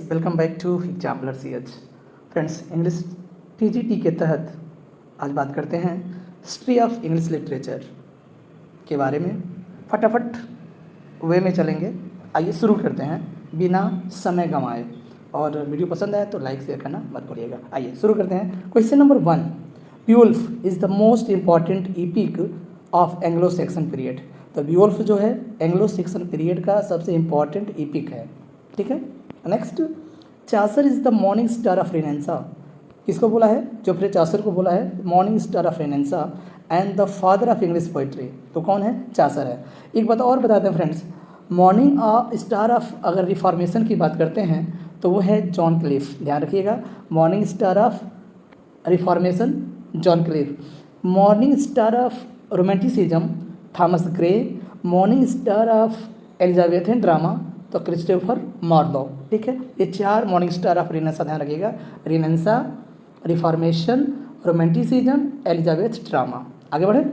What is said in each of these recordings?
Welcome back to exemplar C H. Friends, English TGT के तहत आज बात करते हैं हिस्ट्री ऑफ इंग्लिश लिटरेचर के बारे में। फटाफट वे में चलेंगे। आइए शुरू करते हैं बिना समय गंवाए। और वीडियो पसंद आए तो लाइक शेयर करना मत भूलिएगा। आइए शुरू करते हैं। Question number 1, Beowulf is the most important epic of Anglo Saxon period. तो बीवुल्फ जो है एंग्लो सेक्सन पीरियड का सबसे इम्पॉर्टेंट इपिक है। ठीक है। Next, Chaucer is the morning star of Renaissance. किसको बोला है? जोफ्रे चासर को बोला है morning star of Renaissance and the father of English poetry. तो कौन है? चासर है। एक बात और बताते हैं फ्रेंड्स, मॉर्निंग स्टार ऑफ अगर रिफॉर्मेशन की बात करते हैं तो वो है जॉन क्लिफ। ध्यान रखिएगा, morning star of reformation John Cliff. Morning star of romanticism Thomas grey. Morning star of Elizabethan drama तो क्रिस्टोफर मार्लो। ठीक है, ये चार मॉर्निंग स्टार ऑफ रेनेसा। ध्यान रखिएगा, Renaissance, reformation, romanticism, Elizabeth drama. आगे बढ़े।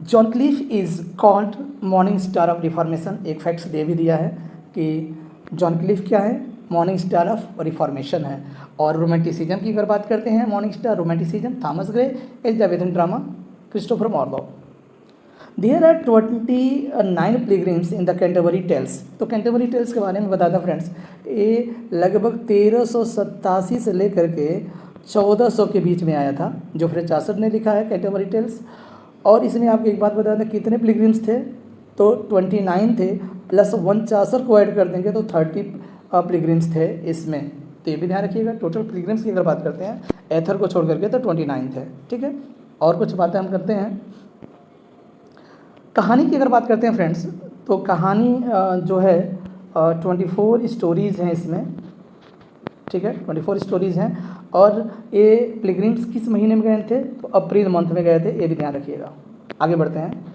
John Cliff is called morning star of reformation. एक फैक्ट्स दे भी दिया है कि जॉन क्लिफ क्या है? मॉर्निंग स्टार ऑफ रिफॉर्मेशन है। और रोमांटिसिज्म की अगर बात करते हैं, morning star romanticism Thomas Gray, Elizabethan drama Christopher Marlowe. There are 29 pilgrims in the Canterbury Tales. तो कैंटरबरी टेल्स के बारे में बताता फ्रेंड्स, ये लगभग 1387 से लेकर के 1400 के बीच में आया था। जोफ्रे चासर ने लिखा है कैंटरबरी टेल्स। और इसमें आपको एक बात बता दें, कितने पिलग्रिम्स थे? तो 29 थे, प्लस 1 चासर को ऐड कर देंगे तो 30 पिलग्रिम्स थे इसमें। तो ये भी ध्यान रखिएगा, टोटल पिलग्रिम्स की अगर बात करते हैं एथर को छोड़ करके तो 29 थे। ठीक है। और कुछ बातें हम करते हैं। कहानी की अगर बात करते हैं फ्रेंड्स, तो कहानी जो है 24 स्टोरीज़ हैं इसमें। ठीक है, 24 स्टोरीज़ हैं। और ये पिलग्रिम्स किस महीने में गए थे? तो अप्रैल मंथ में गए थे, ये भी ध्यान रखिएगा। आगे बढ़ते हैं।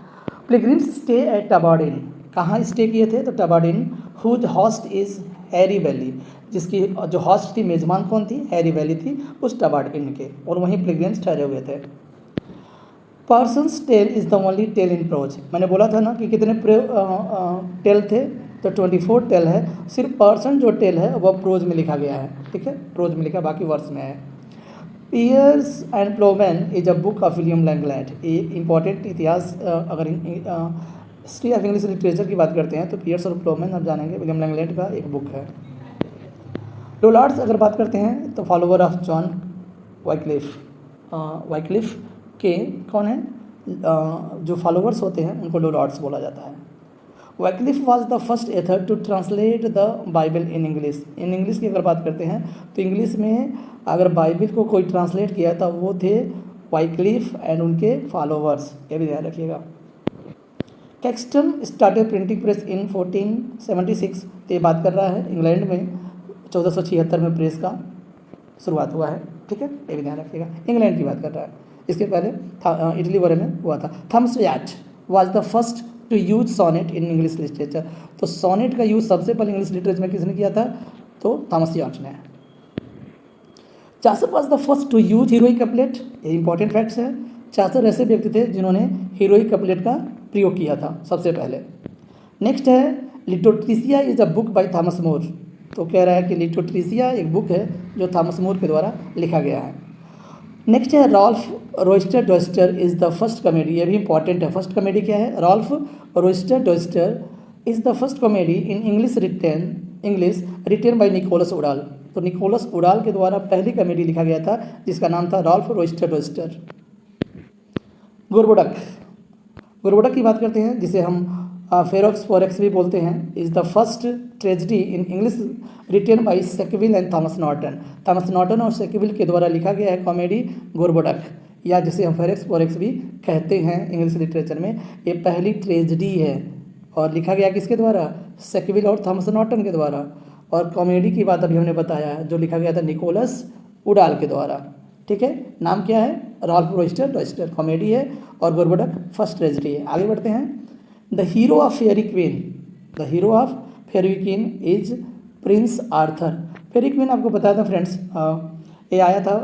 Pilgrims stay at Tabard Inn. कहाँ स्टे किए थे? तो Tabard Inn. Whose host is Harry Bailey. जिसकी जो हॉस्ट थी, मेज़बान कौन थी? हैरी वैली थी उस टबार्डिन के, और वहीं पिलग्रिम्स ठहरे हुए थे। Parson's tale is the only tale in prose. मैंने बोला था ना कि कितने टेल थे? तो 24 टेल है। सिर्फ पर्सन जो टेल है वह प्रोज में लिखा गया है। ठीक है, प्रोज में लिखा, बाकी वर्स में है। Piers and Ploughman is a book of William Langland. ये इंपॉर्टेंट इतिहास, अगर हिस्ट्री ऑफ इंग्लिश लिटरेचर की बात करते हैं तो पियर्स और प्लोमैन आप जानेंगे, विलियम लैंगलैंड का एक बुक है। लोलार्ड्स अगर बात करते हैं तो follower of John Wycliffe. Wycliffe के कौन है? जो फॉलोवर्स होते हैं उनको लोलार्ड्स बोला जाता है। Wycliffe was the first author to translate the Bible in English. In English की अगर बात करते हैं तो इंग्लिश में अगर बाइबल को कोई ट्रांसलेट किया था वो थे वाइक्लिफ एंड उनके फॉलोवर्स। ये भी ध्यान रखिएगा। Caxton started printing press in 1476। तो ये बात कर रहा है इंग्लैंड में 1476 में प्रेस का शुरुआत हुआ है। ठीक है, ये भी ध्यान रखिएगा, इंग्लैंड की बात कर रहा है। इसके पहले इटली वगैरह में हुआ था। Thomas Wyatt was the first to use sonnet in English literature. तो सोनेट का यूज सबसे पहले इंग्लिश लिटरेचर में किसने किया था? तो थॉमस याच ने। Chaucer was the first to use heroic couplet. ये इंपॉर्टेंट फैक्ट्स है। चासर ऐसे व्यक्ति थे जिन्होंने हीरोइक कपलेट का प्रयोग किया था सबसे पहले। नेक्स्ट है लिटोट्रिसिया is a book by Thomas More. तो कह रहा है कि लिटोट्रिसिया एक बुक है जो थॉमस मोर के द्वारा लिखा गया है। नेक्स्ट है Ralph Roister Doister is the first comedy. ये भी इंपॉर्टेंट है। फर्स्ट कॉमेडी क्या है? Ralph Roister Doister is the first comedy in English written by Nicholas Udall. तो निकोलस उडाल के द्वारा पहली कॉमेडी लिखा गया था जिसका नाम था रॉल्फ रोइस्टर डॉयस्टर। गुरबुडक। गुरबुडक की बात करते हैं जिसे हम फेरोक्स फोरेक्स भी बोलते हैं। Is the first tragedy in English written by Sackville and Thomas Norton. Thomas Norton और सेक्विल के द्वारा लिखा गया है कॉमेडी गुरबुडक, या जिसे हम फेरोक्स फोरेक्स भी कहते हैं इंग्लिश लिटरेचर में। ये पहली ट्रेजेडी है और लिखा गया किसके द्वारा? सेक्विल और थॉमस नॉर्टन के द्वारा। और कॉमेडी की बात अभी हमने बताया जो लिखा गया था निकोलस उडाल के द्वारा। ठीक है, नाम क्या है? रॉल्फ रोइस्टर डॉयस्टर कॉमेडी है और गुरबुडक फर्स्ट ट्रेजेडी है। आगे बढ़ते हैं। The hero of Faerie queen. The hero of Faerie queen is Prince Arthur. Fairy queen आपको बताया था फ्रेंड्स, ये आया था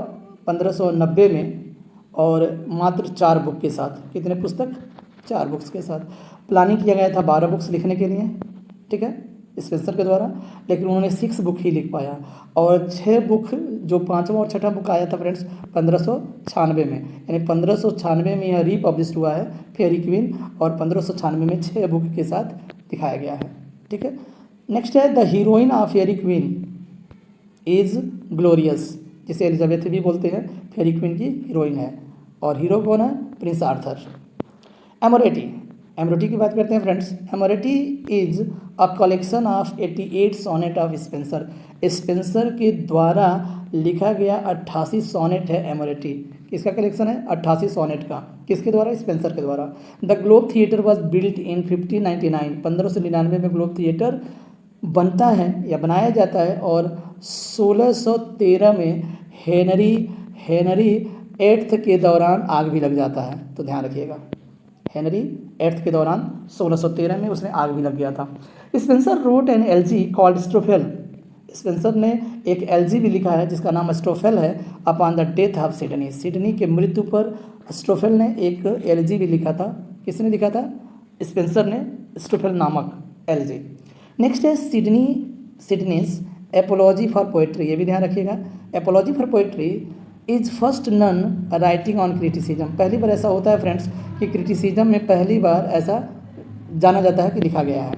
1590 में और मात्र 4 बुक के साथ। कितने पुस्तक? 4 बुक्स के साथ। प्लानिंग किया गया था 12 बुक्स लिखने के लिए। ठीक है, स्पेंसर के द्वारा, लेकिन उन्होंने 6 बुक ही लिख पाया। और 6 बुक, जो 5वां और 6ठा बुक आया था फ्रेंड्स 1596 में, यानी 1596 में यह रीपब्लिश हुआ है फेयरी क्वीन, और 1596 में 6 बुक के साथ दिखाया गया है। ठीक है, नेक्स्ट है the heroine of Faerie queen is glorious, जिसे एलिजाबेथ भी बोलते हैं, फेयरी क्वीन की हीरोइन है, और हीरो कौन है? Prince Arthur. एमोरेटी, एमोरेटी की बात करते हैं friends. Amoretti is a collection of 88 sonnet of Spenser. Spenser के द्वारा लिखा गया 88 सोनेट है एमोरेटी। किसका कलेक्शन है? 88 सोनेट का। किसके द्वारा? स्पेंसर के द्वारा। The globe theatre was built in 1599, 1599 में ग्लोब थिएटर बनता है या बनाया जाता है, और 1613 में हेनरी 8th के दौरान आग भी लग जाता है, तो ध्यान रखिएगा। हेनरी 8th के दौरान 1613 में उसमें आग भी लग गया था। Spenser wrote an elegy called Astrophel. Spenser ने एक एलजी भी लिखा है जिसका नाम स्ट्रोफेल है, upon the death of Sydney. Sydney के मृत्यु पर स्ट्रोफेल ने एक एलजी भी लिखा था। किसने लिखा था? स्पेंसर ने स्ट्रोफेल नामक एलजी। नेक्स्ट है सिडनीज एपोलॉजी फॉर पोएट्री। ये भी ध्यान रखिएगा। Apology for poetry is first known writing on criticism. पहली बार ऐसा होता है फ्रेंड्स कि क्रिटिसिज्म में पहली बार ऐसा जाना जाता है कि लिखा गया है।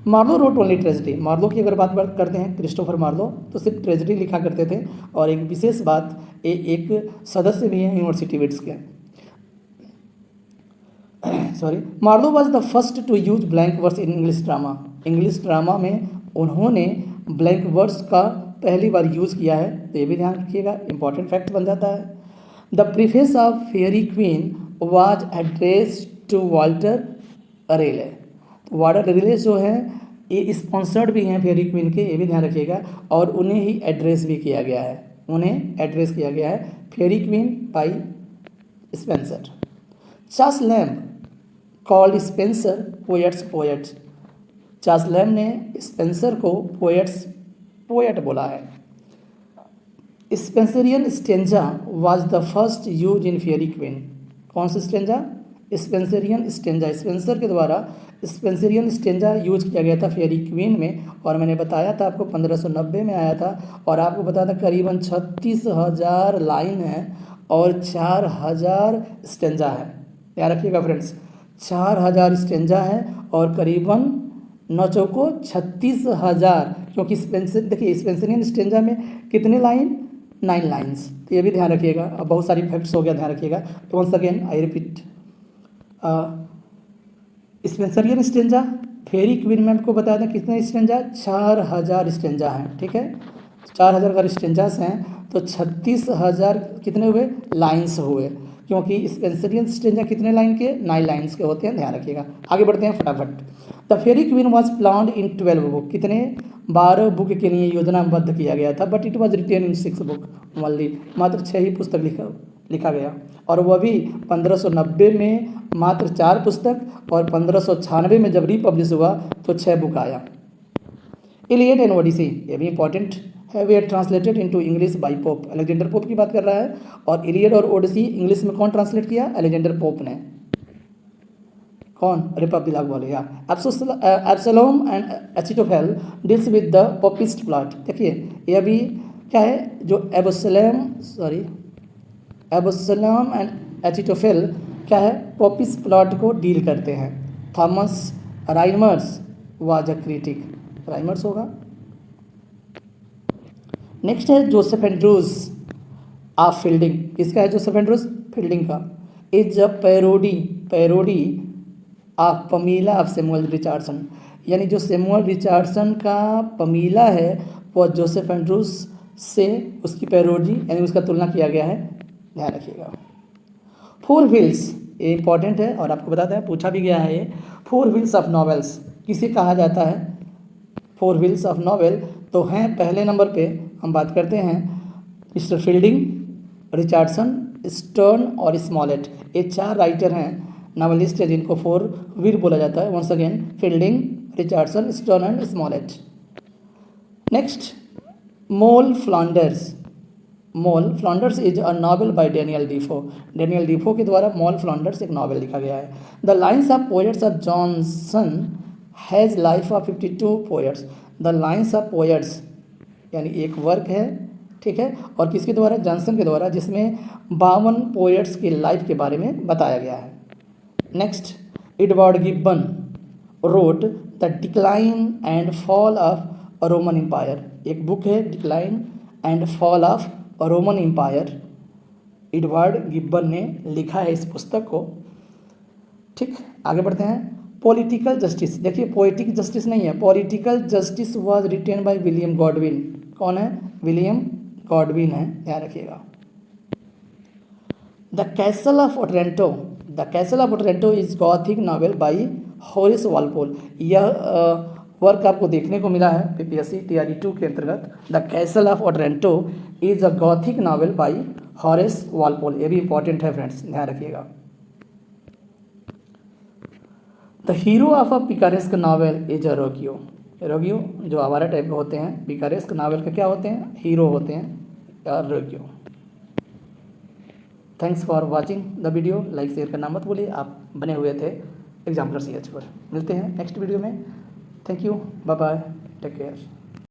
Marlowe wrote only tragedy. Marlowe की अगर बात करते हैं, क्रिस्टोफर मार्लो, तो सिर्फ ट्रेजिडी लिखा करते थे। और एक विशेष बात, एक सदस्य भी हैं यूनिवर्सिटी विट्स के, Marlowe was the first to use blank verse in English drama. English drama में उन्होंने ब्लैंक वर्स का पहली बार यूज़ किया है, तो ये भी ध्यान रखिएगा, इंपॉर्टेंट फैक्ट बन जाता है। The preface of Faerie Queene was address to Walter Raleigh. तो वाल्टर रेले जो है ये स्पॉन्सर्ड भी हैं फेयरी क्वीन के, ये भी ध्यान रखिएगा, और उन्हें ही एड्रेस भी किया गया है, उन्हें एड्रेस किया गया है fairy queen by Spencer. Charles lamb called Spencer poet. Charles lamb ने स्पेंसर को पोएट बोला है। Spenserian stanza was the first use in fairy queen. कौन सा स्टेंजा? Spenserian stanza. स्पेंसर के द्वारा स्पेंसरियन स्टेंजा यूज किया गया था फेयरी क्वीन में, और मैंने बताया था आपको 1590 में आया था, और आपको बताया था करीबन 36,000 लाइन है और 4,000 स्टेंजा है। याद रखिएगा फ्रेंड्स, 4,000 स्टेंजा है और करीबन 9 चौको 36,000, क्योंकि स्पेंसर देखिए स्पेंसरियन स्टेंजा में कितने लाइन? 9 लाइन्स। तो ये भी ध्यान रखिएगा। अब बहुत सारी फैक्ट्स हो गया, ध्यान रखिएगा। Once again I repeat, Spenserian stanza Faerie Queene में आपको बताया था कितने स्टेंजा? 4,000 स्टेंजा हैं। ठीक है, 4,000 अगर स्टेंजास हैं तो 36,000 कितने हुए? लाइन्स हुए, क्योंकि स्पेंसरियन स्टेंजा कितने लाइन के? 9 लाइन्स के होते हैं, ध्यान रखिएगा। आगे बढ़ते हैं फटाफट। The fairy queen was planned in 12 book. कितने? 12 बुक के लिए योजनाबद्ध किया गया था, but it was written in 6 book only. मात्र 6 ही पुस्तक लिखा गया, और वह भी 1590 में मात्र 4 पुस्तक, और 1596 में जब रीपब्लिश हुआ तो 6 बुक आया। इलियड एंड ओडिसी, ये भी इंपॉर्टेंट है, वे translated into English by Pope. Alexander Pope की बात कर रहा है, और इलियड और ओडिसी इंग्लिश में कौन ट्रांसलेट किया? अलेक्जेंडर पोप ने। कौन? रिपब्लिक बोले या Absalom and Achitophel deals with the Popish plot. देखिए यह भी क्या है, जो एब्सलोम एंड अचिटोफेल क्या है? पॉपिस्ट प्लॉट को डील करते हैं। Thomas Rymer's was a critic. Rymer's होगा। नेक्स्ट है जोसेफ एंड्रूज ऑफ फील्डिंग। किसका है जोसेफ एंड्रूज? फील्डिंग का। Is a parody of Pamela of Samuel Richardson. यानी जो सैमुअल रिचर्डसन का पमीला है वह जोसेफ एंड्रूज से उसकी पैरोडी यानी उसका तुलना किया गया है, ध्यान रखिएगा। 4 व्हील्स, ये इंपॉर्टेंट है और आपको बताता है, पूछा भी गया है ये। 4 व्हील्स ऑफ नॉवेल्स किसे कहा जाता है? 4 व्हील्स ऑफ नॉवेल तो हैं, पहले नंबर पे हम बात करते हैं मिस्टर फील्डिंग, रिचर्डसन, स्टर्न और स्मॉलेट। ये 4 राइटर हैं, नॉवेलिस्ट है, जिनको 4 व्हील बोला जाता है। Once again Fielding, Richardson, Sterne and Smollett. Next Moll Flanders is a novel by Daniel Defoe. Daniel Defoe के द्वारा मोल फ्लॉन्डर्स एक नॉवल लिखा गया है। The lines of poets of Johnson has life of 52 poets. The lines of poets यानी एक work है, ठीक है, और किसके द्वारा, जॉनसन के द्वारा, जिसमें 52 पोएट्स की लाइफ के बारे में बताया गया है। Next, Edward Gibbon wrote the decline and fall of Roman Empire. एक बुक है decline and fall of Roman Empire, Edward Gibbon ने लिखा है इस पुस्तक को। ठीक, आगे बढ़ते हैं। पॉलिटिकल जस्टिस, देखिए पोएटिक जस्टिस नहीं है, political justice was written by William Godwin. कौन है, विलियम गॉडविन है, ध्यान रखिएगा। The castle of Otranto, the castle of Otranto is gothic novel by Horace Walpole. यह वर्क आपको देखने को मिला है पीपीएससी टीआरई 2 के अंतर्गत। The castle of Otranto is a gothic novel by Horace Walpole, ये भी इंपॉर्टेंट है फ्रेंड्स, ध्यान रखिएगा। The hero of a picaresque novel is a rogue. Rogue जो आवारा टाइप के होते हैं, पिकारेस्क नावल के क्या होते हैं, हीरो होते हैं, या rogue. Thanks for watching the video, like share करना मत भूलिए, आप बने हुए थे एग्जाम्पलर CH पर। मिलते हैं नेक्स्ट वीडियो में, thank you, bye bye, take care.